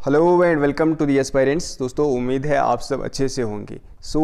Hello and welcome to the aspirants. दोस्तों, उम्मीद है आप सब अच्छे से होंगे।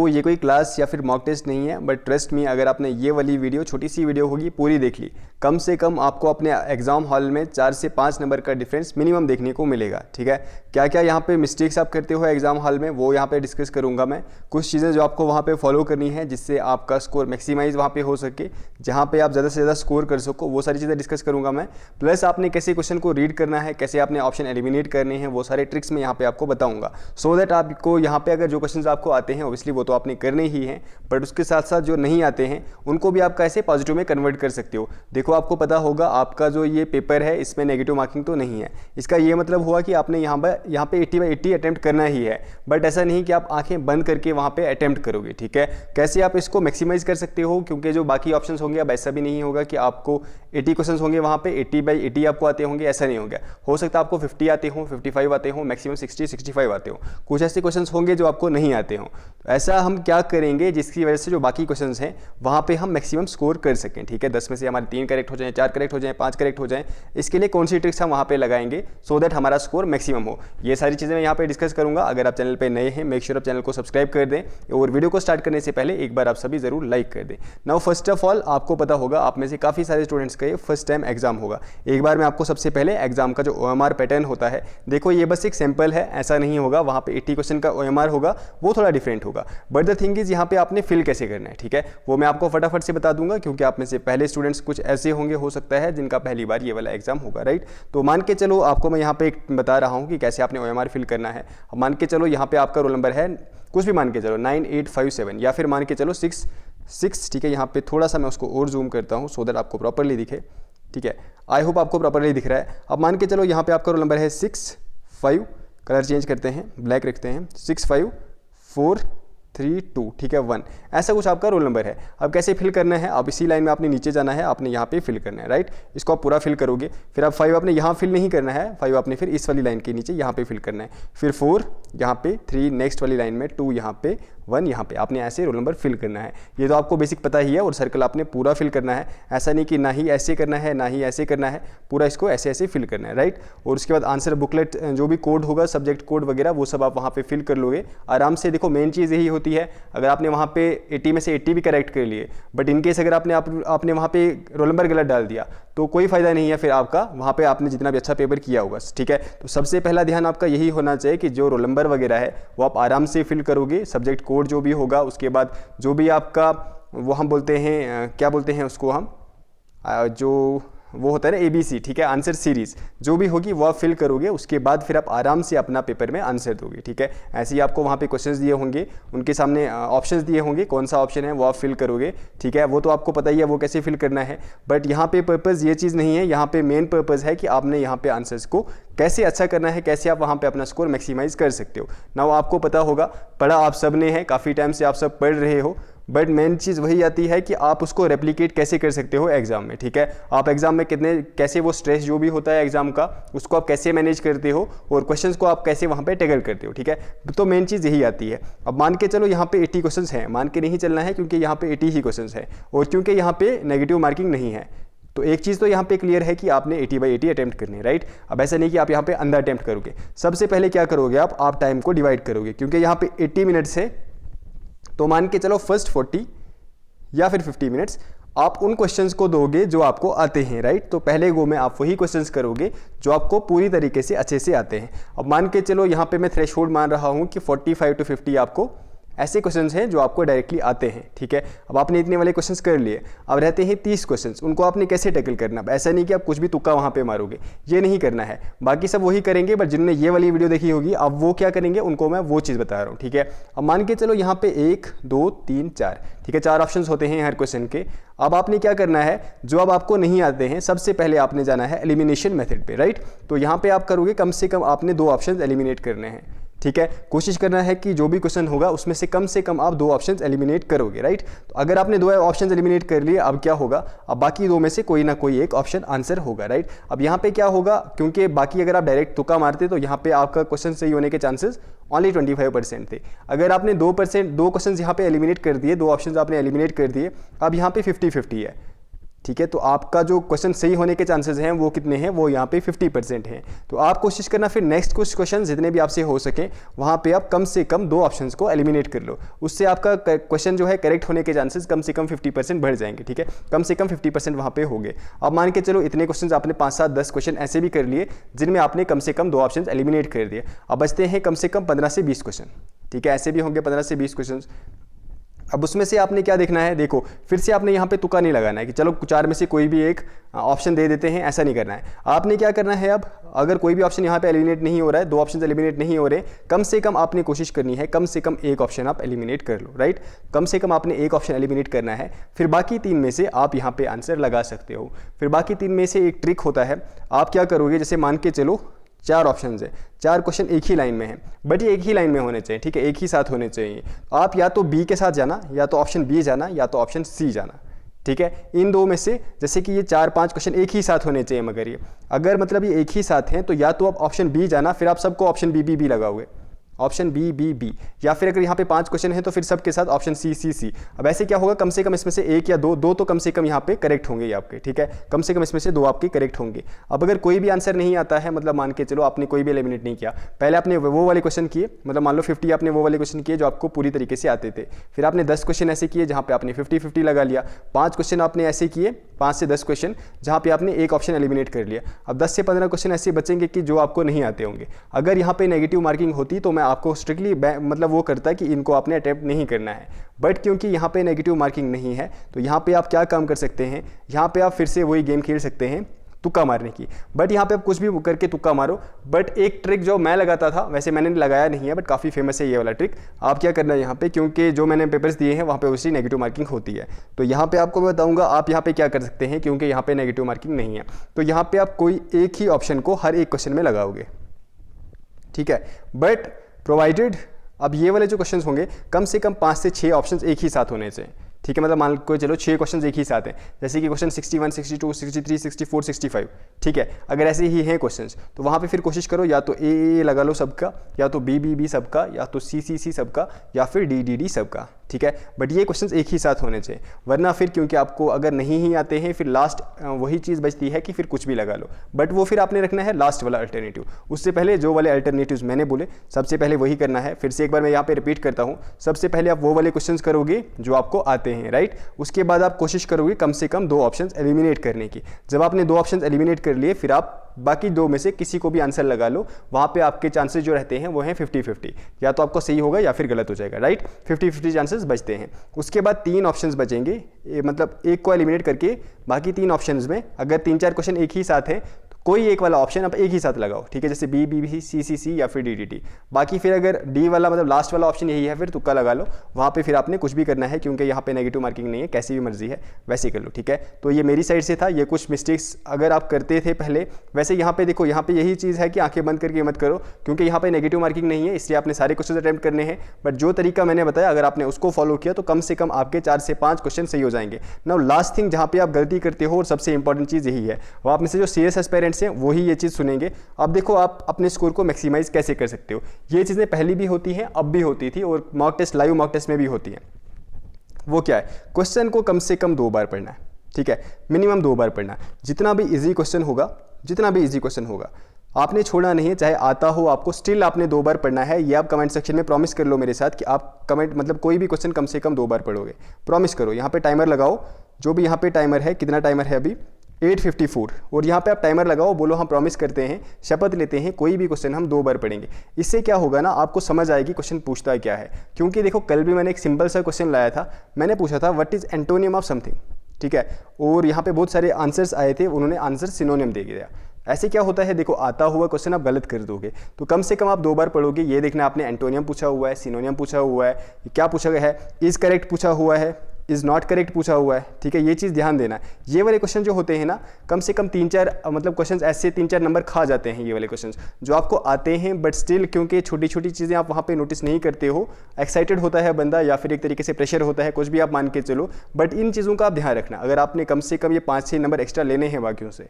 ये कोई क्लास या फिर मॉक टेस्ट नहीं है, बट ट्रस्ट मी, अगर आपने ये वाली वीडियो, छोटी सी वीडियो होगी, पूरी देख ली, कम से कम आपको अपने एग्जाम हॉल में 4 से 5 नंबर का डिफरेंस मिनिमम देखने को मिलेगा। ठीक है, क्या क्या यहाँ पे मिस्टेक्स आप करते हो एग्जाम हॉल में, वो यहाँ पे डिस्कस करूँगा मैं। कुछ चीज़ें जो आपको वहाँ पे फॉलो करनी है जिससे आपका स्कोर मैक्सिमाइज वहाँ पे हो सके, जहाँ पे आप ज़्यादा से ज़्यादा स्कोर कर सको, वो सारी चीज़ें डिस्कस करूँगा मैं। प्लस आपने कैसे क्वेश्चन को रीड करना है, कैसे आपने ऑप्शन एलिमिनेट करने हैं, वो सारे ट्रिक्स मैं यहाँ पे आपको बताऊंगा। सो दैट आपको यहाँ पे अगर जो क्वेश्चंस आपको आते हैं ऑब्वियसली वो तो आपने करने ही हैं, बट उसके साथ साथ जो नहीं आते हैं उनको भी आप कैसे पॉजिटिव में कन्वर्ट कर सकते हो। देखो, आपको पता होगा आपका जो ये पेपर है इसमें नेगेटिव मार्किंग तो नहीं है। इसका ये मतलब हुआ कि आपने यहाँ पे 80/80 अटेम्प्ट करना ही है, बट ऐसा नहीं कि आप आंखें बंद करके वहाँ पे अटेम्प्ट करोगे। ठीक है, कैसे आप इसको मैक्सिमाइज कर सकते हो, क्योंकि जो बाकी ऑप्शंस होंगे अब ऐसा भी नहीं होगा कि आपको 80 क्वेश्चन होंगे वहाँ पे 80/80 आपको आते होंगे, ऐसा नहीं होगा। हो सकता है आपको 50 आते हो, 55 आते हो, मैक्सिमम 60-65 आते हो। कुछ ऐसे क्वेश्चंस होंगे जो आपको नहीं आते हो। तो ऐसा हम क्या करेंगे जिसकी वजह से जो बाकी क्वेश्चंस हैं वहाँ पे हम मैक्सिमम स्कोर कर सकें। ठीक है, 10 में से हमारे 3 करेक्ट हो जाएं, 4 करेक्ट हो जाएं, 5 करेक्ट हो जाएं। इसके लिए कौन सी ट्रिक्स हम वहाँ पे लगाएंगे सो दैट हमारा स्कोर मैक्सिमम हो, ये सारी चीज़ें मैं यहाँ पे डिस्कस करूँगा। अगर आप चैनल पर नए हैं, मेक श्योर आप चैनल को सब्सक्राइब कर दें, और वीडियो को स्टार्ट करने से पहले एक बार आप सभी जरूर लाइक कर दें। नाउ फर्स्ट ऑफ ऑल, आपको पता होगा आप में से काफ़ी सारे स्टूडेंट्स का ये फर्स्ट टाइम एग्जाम होगा। एक बार मैं आपको सबसे पहले एग्जाम का जो OMR पैटर्न होता है, देखो ये बस एक सैंपल है, ऐसा नहीं होगा। वहाँ पे 80 क्वेश्चन का OMR होगा, वो थोड़ा डिफरेंट होगा, बट द थिंग इज यहाँ पे आपने फिल कैसे करना है। ठीक है, वो मैं आपको फटाफट से बता दूंगा, क्योंकि आप में से पहले स्टूडेंट्स कुछ ऐसे होंगे, हो सकता है जिनका पहली बार ये वाला एग्जाम होगा, राइट। तो मान के चलो आपको मैं यहाँ पे बता रहा हूँ कि कैसे आपने OMR फिल करना है। अब मान के चलो यहाँ पे आपका रोल नंबर है, कुछ भी मान के चलो 9857, या फिर मान के चलो 6। ठीक है, यहाँ पे थोड़ा सा मैं उसको और जूम करता हूँ सो दैट आपको प्रॉपरली दिखे। ठीक है, आई होप आपको प्रॉपरली दिख रहा है। अब मान के चलो यहाँ पे आपका रोल नंबर है 65, कलर चेंज करते हैं, ब्लैक रखते हैं, 65432। ठीक है, 1, ऐसा कुछ आपका रोल नंबर है। अब कैसे फिल करना है, अब इसी लाइन में आपने नीचे जाना है, आपने यहाँ पे फिल करना है, राइट। इसको आप पूरा फिल करोगे, फिर आप 5 आपने यहाँ फिल नहीं करना है, 5 आपने फिर इस वाली लाइन के नीचे यहाँ पे फिल करना है, फिर 4 यहाँ पे, 3 नेक्स्ट वाली लाइन में, 2 यहाँ पे, 1 यहाँ पे, आपने ऐसे रोल नंबर फिल करना है। ये तो आपको बेसिक पता ही है, और सर्कल आपने पूरा फिल करना है। ऐसा नहीं कि ना ही ऐसे करना है ना ही ऐसे करना है, पूरा इसको ऐसे ऐसे फिल करना है, राइट। और उसके बाद आंसर बुकलेट जो भी कोड होगा, सब्जेक्ट कोड वगैरह, वो सब आप वहाँ पे फिल कर लोगे आराम से। देखो, मेन चीज़ यही होती है, अगर आपने वहाँ पे 80 में से 80 भी करेक्ट कर लिए, बट इनकेस अगर आपने वहाँ पे रोल नंबर गलत डाल दिया तो कोई फायदा नहीं है फिर आपका, वहाँ पे आपने जितना भी अच्छा पेपर किया होगा। ठीक है, तो सबसे पहला ध्यान आपका यही होना चाहिए कि जो रोल नंबर वगैरह है वो आप आराम से फिल करोगे, सब्जेक्ट कोड जो भी होगा, उसके बाद जो भी आपका वो हम बोलते हैं, क्या बोलते हैं उसको हम, जो वो होता है ना ABC, ठीक है, आंसर सीरीज जो भी होगी वो आप फिल करोगे। उसके बाद फिर आप आराम से अपना पेपर में आंसर दोगे। ठीक है, ऐसे ही आपको वहाँ पे क्वेश्चंस दिए होंगे, उनके सामने ऑप्शंस दिए होंगे, कौन सा ऑप्शन है वो आप फिल करोगे। ठीक है, वो तो आपको पता ही है वो कैसे फिल करना है, बट यहाँ पे पर्पज़ ये चीज़ नहीं है। यहाँ पे मेन पर्पज़ है कि आपने यहाँ पे आंसर्स को कैसे अच्छा करना है, कैसे आप वहाँ पे अपना स्कोर मैक्सिमाइज कर सकते हो। ना आपको पता होगा, पढ़ा आप सब ने है, काफ़ी टाइम से आप सब पढ़ रहे हो, बट मेन चीज़ वही आती है कि आप उसको रेप्लिकेट कैसे कर सकते हो एग्जाम में। ठीक है, आप एग्जाम में कैसे वो स्ट्रेस जो भी होता है एग्जाम का, उसको आप कैसे मैनेज करते हो, और क्वेश्चंस को आप कैसे वहाँ पे टैकल करते हो। ठीक है, तो मेन चीज़ यही आती है। अब मान के चलो यहाँ पे 80 क्वेश्चंस हैं, मान के नहीं चलना है, क्योंकि यहाँ पे 80 ही क्वेश्चंस हैं, और क्योंकि यहाँ पे नेगेटिव मार्किंग नहीं है, तो एक चीज़ तो यहाँ पे क्लियर है कि आपने 80/80 अटेम्प्ट करने, राइट। अब ऐसा नहीं कि आप यहाँ पे अंदर अटेम्प्ट करोगे। सबसे पहले क्या करोगे, आप टाइम को डिवाइड करोगे, क्योंकि यहाँ पे 80 मिनट्स है, तो मान के चलो फर्स्ट 40 या फिर 50 मिनट्स आप उन क्वेश्चंस को दोगे जो आपको आते हैं, राइट। तो पहले गो में आप वही क्वेश्चंस करोगे जो आपको पूरी तरीके से अच्छे से आते हैं। अब मान के चलो यहाँ पे मैं थ्रेशोल्ड मान रहा हूँ कि 45 to 50 आपको ऐसे क्वेश्चंस हैं जो आपको डायरेक्टली आते हैं। ठीक है, अब आपने इतने वाले क्वेश्चंस कर लिए, अब रहते हैं 30 क्वेश्चंस, उनको आपने कैसे टैकल करना। अब ऐसा नहीं कि आप कुछ भी तुक्का वहाँ पे मारोगे, ये नहीं करना है, बाकी सब वही करेंगे, बट जिन्होंने ये वाली वीडियो देखी होगी अब वो क्या करेंगे, उनको मैं वो चीज़ बता रहा हूँ। ठीक है, अब मान के चलो यहाँ पे 1 2 3 4, ठीक है, 4 ऑप्शन होते हैं हर क्वेश्चन के। अब आपने क्या करना है, जो अब आपको नहीं आते हैं, सबसे पहले आपने जाना है एलिमिनेशन मेथड पे, राइट। तो यहाँ पे आप करोगे, कम से कम आपने 2 ऑप्शन एलिमिनेट करने हैं। ठीक है, कोशिश करना है कि जो भी क्वेश्चन होगा उसमें से कम आप 2 ऑप्शंस एलिमिनेट करोगे, राइट। तो अगर आपने 2 ऑप्शंस एलिमिनेट कर लिए, अब क्या होगा, अब बाकी 2 में से कोई ना कोई एक ऑप्शन आंसर होगा, राइट। अब यहाँ पे क्या होगा, क्योंकि बाकी अगर आप डायरेक्ट तुक्का मारते तो यहाँ पे आपका क्वेश्चन सही होने के चांसेस ओनली 25% थे। अगर आपने 2 क्वेश्चन यहाँ पे एलिमिनेट कर दिए, 2 ऑप्शन आपने एलिमिनेट कर दिए, अब यहाँ पे 50-50 है। ठीक है। तो आपका जो क्वेश्चन सही होने के चांसेस हैं वो कितने हैं, वो यहाँ पे 50% हैं। तो आप कोशिश करना फिर नेक्स्ट कुछ क्वेश्चन जितने भी आपसे हो सके वहाँ पे आप कम से कम 2 ऑप्शंस को एलिमिनेट कर लो, उससे आपका क्वेश्चन जो है करेक्ट होने के चांसेस कम से कम 50% बढ़ जाएंगे। ठीक है, कम से कम 50% वहाँ पे हो गए। अब मान के चलो इतने क्वेश्चन आपने 5, 7, 10 क्वेश्चन ऐसे भी कर लिए जिनमें आपने कम से कम 2 ऑप्शन एलिमिनेट कर दिए। अब बचते हैं कम से कम 15 से 20 क्वेश्चन। ठीक है, ऐसे भी होंगे 15 से 20 क्वेश्चन। अब उसमें से आपने क्या देखना है, देखो फिर से आपने यहाँ पे तुक्का नहीं लगाना है कि चलो 4 में से कोई भी एक ऑप्शन दे देते हैं, ऐसा नहीं करना है। आपने क्या करना है, अब अगर कोई भी ऑप्शन यहाँ पे एलिमिनेट नहीं हो रहा है, 2 ऑप्शन एलिमिनेट नहीं हो रहे, कम से कम आपने कोशिश करनी है कम से कम एक ऑप्शन आप एलिमिनेट कर लो, राइट। कम से कम आपने एक ऑप्शन एलिमिनेट करना है, फिर बाकी 3 में से आप यहाँ पे आंसर लगा सकते हो। फिर बाकी 3 में से एक ट्रिक होता है, आप क्या करोगे, जैसे मान के चलो 4 ऑप्शन है, 4 क्वेश्चन एक ही लाइन में है, बट ये एक ही लाइन में होने चाहिए। ठीक है, एक ही साथ होने चाहिए। आप या तो बी के साथ जाना, या तो ऑप्शन बी जाना, या तो ऑप्शन सी जाना। ठीक है, इन 2 में से जैसे कि ये 4-5 क्वेश्चन एक ही साथ होने चाहिए, मगर ये अगर मतलब ये एक ही साथ हैं तो या तो आप ऑप्शन बी जाना, फिर आप सबको ऑप्शन बी लगाओगे, ऑप्शन बी, या फिर अगर यहाँ पे 5 क्वेश्चन है तो फिर सबके साथ ऑप्शन सी। अब ऐसे क्या होगा, कम से कम इसमें से 1 या 2 तो कम से कम यहाँ पे करेक्ट होंगे आपके। ठीक है, कम से कम इसमें से 2 आपके करेक्ट होंगे। अब अगर कोई भी आंसर नहीं आता है, मतलब मान के चलो आपने कोई भी एलिमिनेट नहीं किया, पहले आपने वो वाले क्वेश्चन किए, मतलब मान लो 50 आपने वो वाले क्वेश्चन किए जो आपको पूरी तरीके से आते थे, फिर आपने 10 क्वेश्चन ऐसे किए जहाँ पे आपने 50-50 लगा लिया, 5 क्वेश्चन आपने ऐसे किए, 5 से 10 क्वेश्चन जहाँ पे आपने एक ऑप्शन एलिमिनेट कर लिया। अब 10 से 15 क्वेश्चन ऐसे बचेंगे कि जो आपको नहीं आते होंगे। अगर यहाँ पे नेगेटिव मार्किंग होती तो मैं आपको स्ट्रिक्टली मतलब वो करता है कि इनको आपने अटेम्प्ट नहीं करना है, बट क्योंकि यहाँ पे नेगेटिव मार्किंग नहीं है तो यहाँ पे आप क्या काम कर सकते हैं, यहाँ पे आप फिर से वही गेम खेल सकते हैं तुक्का मारने की। बट यहाँ पे आप कुछ भी करके तुक्का मारो, बट एक ट्रिक जो मैं लगाता था, वैसे मैंने लगाया नहीं है बट काफ़ी फेमस है ये वाला ट्रिक। आप क्या करना है यहाँ पे, क्योंकि जो मैंने पेपर्स दिए हैं वहाँ पे उसी नेगेटिव मार्किंग होती है, तो यहाँ पे आपको मैं बताऊँगा आप यहाँ पे क्या कर सकते हैं, क्योंकि यहाँ पे नेगेटिव मार्किंग नहीं है। तो यहाँ पे आप कोई एक ही ऑप्शन को हर एक क्वेश्चन में लगाओगे। ठीक है, बट प्रोवाइडेड अब ये वाले जो क्वेश्चंस होंगे कम से कम 5 से 6 ऑप्शंस एक ही साथ होने चाहिए। ठीक है, मतलब मान को चलो 6 क्वेश्चंस एक ही साथ हैं, जैसे कि क्वेश्चन 61, 62, 63, 64, 65। ठीक है, अगर ऐसे ही हैं क्वेश्चंस तो वहाँ पे फिर कोशिश करो या तो ए लगा लो सबका, या तो बी सबका, या तो सी सबका, या फिर डी सबका। ठीक है, बट ये क्वेश्चंस एक ही साथ होने चाहिए, वरना फिर क्योंकि आपको अगर नहीं ही आते हैं फिर लास्ट वही चीज़ बचती है कि फिर कुछ भी लगा लो, बट वो फिर आपने रखना है लास्ट वाला अल्टरनेटिव। उससे पहले जो वाले अल्टरनेटिव्स मैंने बोले सबसे पहले वही करना है। फिर से एक बार मैं यहाँ पे रिपीट करता हूँ, सबसे पहले आप वो वाले क्वेश्चंस करोगे जो आपको आते हैं, राइट। उसके बाद आप कोशिश करोगे कम से कम 2 ऑप्शंस एलिमिनेट करने की। जब आपने 2 ऑप्शंस एलिमिनेट कर लिए फिर आप बाकी 2 में से किसी को भी आंसर लगा लो, वहाँ पे आपके चांसेस जो रहते हैं वो हैं 50-50, या तो आपको सही होगा या फिर गलत हो जाएगा, राइट। 50-50 चांसेस बचते हैं। उसके बाद 3 ऑप्शंस बचेंगे, मतलब एक को एलिमिनेट करके बाकी 3 ऑप्शंस में अगर 3-4 क्वेश्चन एक ही साथ है कोई एक वाला ऑप्शन आप एक ही साथ लगाओ। ठीक है, जैसे बी सी या फिर डी। बाकी फिर अगर डी वाला मतलब लास्ट वाला ऑप्शन यही है फिर तुक्का लगा लो, वहाँ पे फिर आपने कुछ भी करना है क्योंकि यहाँ पे नेगेटिव मार्किंग नहीं है, कैसी भी मर्जी है वैसे कर लो। ठीक है, तो ये मेरी साइड से था, ये कुछ मिस्टेक्स अगर आप करते थे पहले। वैसे यहाँ पे देखो, यहाँ पे यही चीज़ है कि आंखें बंद करके मत करो, क्योंकि यहाँ पे नेगेटिव मार्किंग नहीं है, इसलिए आपने सारे क्वेश्चन अटेम्प्ट करने हैं। बट जो तरीका मैंने बताया अगर आपने उसको फॉलो किया तो कम से कम आपके 4 से 5 क्वेश्चन सही हो जाएंगे। नाउ लास्ट थिंग जहाँ पे आप गलती करते हो और सबसे इंपॉर्टेंट चीज़ यही है, वो आप में से जो सीरियस एस्पिरेंट्स हैं वही ये चीज़ सुनेंगे। अब देखो आप अपने स्कोर को मैक्सिमाइज कैसे कर सकते हो, ये चीज़ें पहले भी होती हैं, अब भी होती थी, और mock test, live mock test में भी होती हैं। वो क्या है, क्वेश्चन को कम से कम 2 बार पढ़ना है। ठीक है, मिनिमम 2 बार पढ़ना है। जितना भी इजी क्वेश्चन होगा आपने छोड़ना नहीं है, चाहे आता हो आपको, स्टिल आपने 2 बार पढ़ना है। ये आप कमेंट सेक्शन में प्रॉमिस कर लो मेरे साथ कि आप कमेंट मतलब कोई भी क्वेश्चन कम से कम 2 बार पढ़ोगे, प्रॉमिस करो। यहाँ पे टाइमर लगाओ, जो भी यहाँ पे टाइमर है, कितना टाइमर है अभी 8:54, और यहाँ पे आप टाइमर लगाओ, बोलो हम प्रॉमिस करते हैं, शपथ लेते हैं कोई भी क्वेश्चन हम 2 बार पढ़ेंगे। इससे क्या होगा ना, आपको समझ आएगी क्वेश्चन पूछता है क्या है। क्योंकि देखो कल भी मैंने एक सिंपल सा क्वेश्चन लाया था, मैंने पूछा था what is antonym of something. ठीक है, और यहाँ पे बहुत सारे आंसर्स आए थे, उन्होंने आंसर सिनोनियम दे दिया। ऐसे क्या होता है, देखो आता हुआ क्वेश्चन आप गलत कर दोगे, तो कम से कम आप 2 बार पढ़ोगे। ये देखना आपने एंटोनियम पूछा हुआ है, सिनोनियम पूछा हुआ है, क्या पूछा गया है, इज करेक्ट पूछा हुआ है, इज नॉट करेक्ट पूछा हुआ है। ठीक है, ये चीज़ ध्यान देना। ये वाले क्वेश्चन जो होते हैं ना, कम से कम 3-4 मतलब क्वेश्चंस ऐसे 3-4 नंबर खा जाते हैं। ये वाले क्वेश्चंस जो आपको आते हैं, बट स्टिल क्योंकि छोटी छोटी चीज़ें आप वहाँ पे नोटिस नहीं करते हो, एक्साइटेड होता है बंदा, या फिर एक तरीके से प्रेशर होता है, कुछ भी आप मान के चलो, बट इन चीज़ों का आप ध्यान रखना। अगर आपने कम से कम ये 5-6 नंबर एक्स्ट्रा लेने हैं बाकियों से,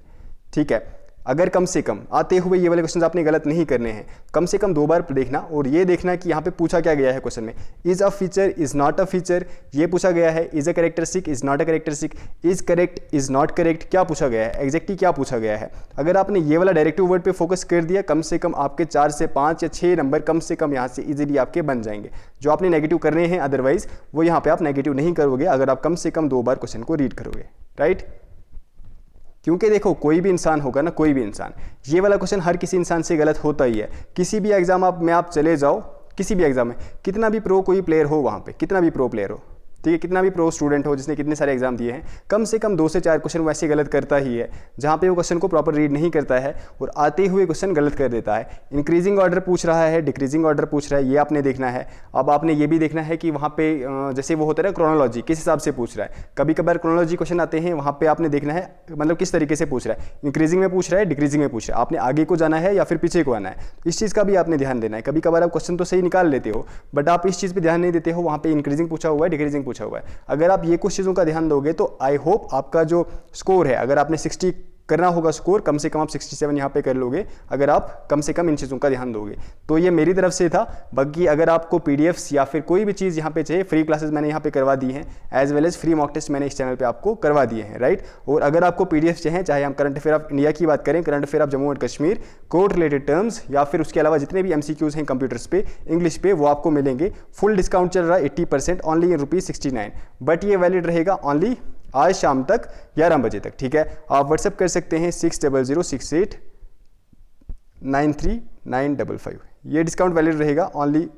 ठीक है, अगर कम से कम आते हुए ये वाले क्वेश्चन आपने गलत नहीं करने हैं, कम से कम 2 बार देखना और ये देखना कि यहाँ पे पूछा क्या गया है क्वेश्चन में। Is a feature, is not a feature, ये पूछा गया है। Is a characteristic, is not a characteristic, is correct, is not correct, क्या पूछा गया है, एग्जैक्टली क्या पूछा गया है। अगर आपने ये वाला डायरेक्टिव वर्ड पे फोकस कर दिया, कम से कम आपके 4 से 5 या 6 नंबर कम से कम यहाँ से इजीली आपके बन जाएंगे। जो आपने नेगेटिव करने हैं अदरवाइज वो यहाँ पे आप नेगेटिव नहीं करोगे अगर आप कम से कम 2 बार क्वेश्चन को रीड करोगे, राइट। क्योंकि देखो कोई भी इंसान होगा ना, कोई भी इंसान, ये वाला क्वेश्चन हर किसी इंसान से गलत होता ही है। किसी भी एग्जाम में आप चले जाओ, किसी भी एग्जाम में, कितना भी प्रो कोई प्लेयर हो वहाँ पे, कितना भी प्रो प्लेयर हो, ठीक है, कितना भी प्रो स्टूडेंट हो जिसने कितने सारे एग्जाम दिए हैं, कम से कम 2 से 4 क्वेश्चन वैसे गलत करता ही है जहाँ पे वो क्वेश्चन को प्रॉपर रीड नहीं करता है और आते हुए क्वेश्चन गलत कर देता है। इंक्रीजिंग ऑर्डर पूछ रहा है, डिक्रीजिंग ऑर्डर पूछ रहा है, ये आपने देखना है। अब आपने ये भी देखना है कि वहाँ पे जैसे वो होता है ना क्रोनोलॉजी, किस हिसाब से पूछ रहा है। कभी कभार क्रोनोलॉजी क्वेश्चन आते हैं, वहाँ पे आपने देखना है मतलब किस तरीके से पूछ रहा है, इंक्रीजिंग में पूछ रहा है, डिक्रीजिंग में पूछ रहा है, आपने आगे को जाना है या फिर पीछे को आना है, इस चीज़ का भी आपने ध्यान देना है। कभी कभार आप क्वेश्चन तो सही निकाल लेते हो बट आप इस चीज़ पर ध्यान नहीं देते हो, वहाँ पे इंक्रीजिंग पूछा हुआ है, डिक्रीजिंग पूछा हुआ है। अगर आप ये कुछ चीज़ों का ध्यान दोगे तो आई होप आपका जो स्कोर है, अगर आपने 60 करना होगा स्कोर, कम से कम आप 67 यहाँ पे कर लोगे अगर आप कम से कम इन चीज़ों का ध्यान दोगे। तो ये मेरी तरफ से था। बाकी अगर आपको पीडीएफ्स या फिर कोई भी चीज़ यहाँ पे चाहिए, फ्री क्लासेस मैंने यहाँ पे करवा दी हैं, as well as free mock test मैंने इस चैनल पे आपको करवा दिए हैं, राइट। और अगर आपको पीडीएफ चाहिए, चाहे हम करंट अफेयर ऑफ इंडिया की बात करें, current affair of Jammu and Kashmir, court related terms या फिर उसके अलावा जितने भी MCQs हैं कंप्यूटर्स पे, इंग्लिश पे, वो आपको मिलेंगे। फुल डिस्काउंट चल रहा है 80% ओनली इन ₹69, बट ये वैलिड रहेगा ओनली आज शाम तक 11 बजे तक, ठीक है। आप व्हाट्सएप कर सकते हैं 6006893955। ये डिस्काउंट वैलिड रहेगा ओनली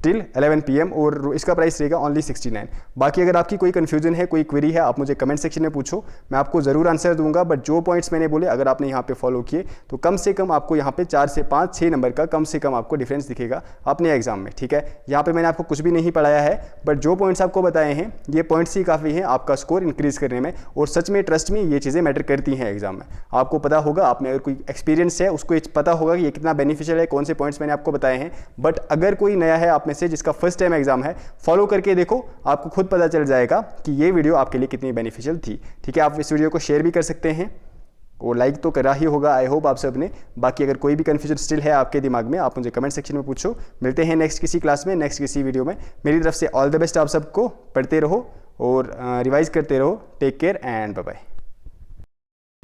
टिल 11 PM और इसका प्राइस रहेगा ओनली 69। बाकी अगर आपकी कोई कन्फ्यूजन है, कोई क्वेरी है, आप मुझे कमेंट सेक्शन में पूछो, मैं आपको ज़रूर आंसर दूंगा। बट जो पॉइंट्स मैंने बोले अगर आपने यहाँ पे फॉलो किए तो कम से कम आपको यहाँ पे 4 से 5 6 नंबर का कम से कम आपको डिफरेंस दिखेगा अपने एग्जाम में, ठीक है। यहाँ पे मैंने आपको कुछ भी नहीं पढ़ाया है बट जो पॉइंट्स आपको बताए हैं ये पॉइंट्स ही काफ़ी हैं आपका स्कोर इंक्रीज़ करने में। और सच में ट्रस्ट में ये चीज़ें मैटर करती हैं एग्जाम में। आपको पता होगा, आप में अगर कोई एक्सपीरियंस है उसको पता होगा कि ये कितना बेनिफिशियल है, कौन से पॉइंट्स मैंने आपको बताए हैं। बट अगर कोई नया है आप में से जिसका फर्स्ट टाइम एग्जाम है, फॉलो करके देखो, आपको खुद पता चल जाएगा कि ये वीडियो आपके लिए कितनी बेनिफिशियल थी, ठीक है। आप इस वीडियो को शेयर भी कर सकते हैं और लाइक तो करा ही होगा आई होप आप सब ने। बाकी अगर कोई भी कन्फ्यूजन स्टिल है आपके दिमाग में, आप मुझे कमेंट सेक्शन में पूछो। मिलते हैं नेक्स्ट किसी क्लास में, नेक्स्ट किसी वीडियो में। मेरी तरफ से ऑल द बेस्ट आप सबको। पढ़ते रहो और रिवाइज करते रहो। Take care and bye bye.